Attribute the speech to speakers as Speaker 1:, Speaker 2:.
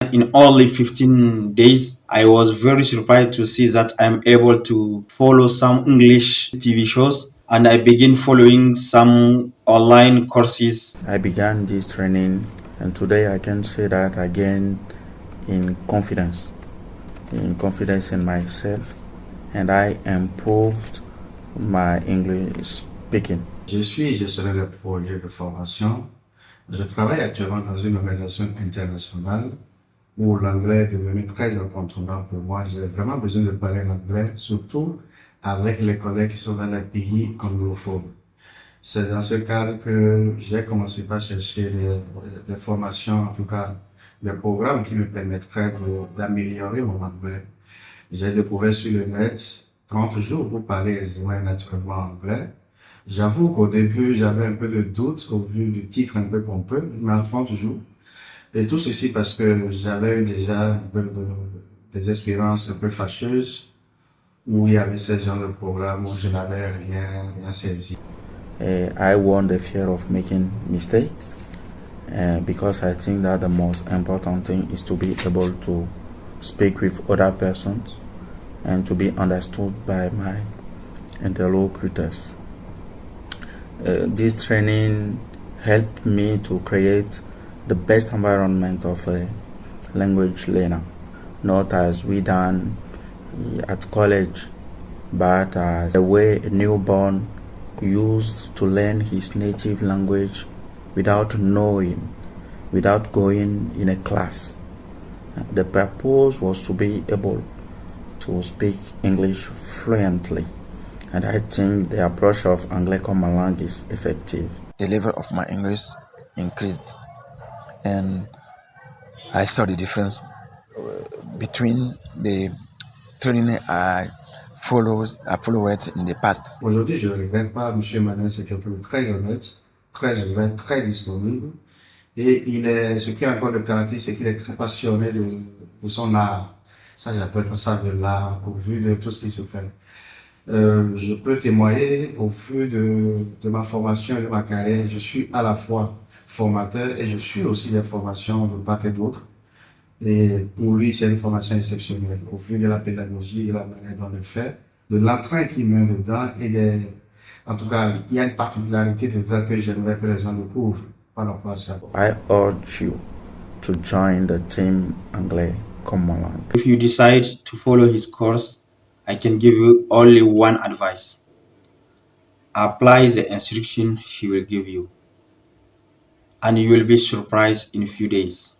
Speaker 1: In only 15 days, I was very surprised to see that I'm able to follow some English TV shows, and I begin following some online courses. I began this training, and today I can say that I gained in confidence in myself, and I improved my English speaking.
Speaker 2: Je suis gestionnaire de projet de formation. Je travaille actuellement dans une organisation internationale où l'anglais est devenu très incontournable pour moi. J'ai vraiment besoin de parler l'anglais, surtout avec les collègues qui sont dans les pays anglophones. C'est dans ce cadre que j'ai commencé par chercher des formations, en tout cas des programmes qui me permettraient d'améliorer mon anglais. J'ai découvert sur le net 30 jours pour parler aisément et naturellement anglais. J'avoue qu'au début, j'avais un peu de doute au vu du titre un peu pompeux, mais en 30 jours. Et tout ceci parce que j'avais eu déjà des expériences un peu fâcheuses où il y avait ce genre de programme où je n'avais rien saisi.
Speaker 1: I won the fear of making mistakes because I think that the most important thing is to be able to speak with other persons and to be understood by my interlocutors. This training helped me to create the best environment of a language learner, not as we done at college, but as the way a newborn used to learn his native language without going in a class. The purpose was to be able to speak English fluently, and I think the approach of Anglais comme langue is effective.
Speaker 3: The level of my English increased, and I saw the difference between the training I followed in the past.
Speaker 2: Aujourd'hui, je ne regrette pas. Monsieur Emmanuel, c'est quelqu'un de très honnête, très ouvert, très disponible. Et ce qui est encore le caractère, c'est qu'il est très passionné de son art. Ça, j'appelle ça de l'art, au vu de tout ce qui se fait. Je peux témoigner au vu de ma formation et de ma carrière. Je suis à la fois formateur et je suis aussi des formations de part et d'autre. Et pour lui, c'est une formation exceptionnelle au vu de la pédagogie, de la manière dont on le fait, de l'entrain qu'il met dedans en tout cas, il y a une particularité de ça que j'aimerais que les gens découvrent par rapport à ça.
Speaker 1: I urge you to join the team Anglais Common Langue. If you decide to follow his course, I can give you only one advice. Apply the instruction she will give you, and you will be surprised in a few days.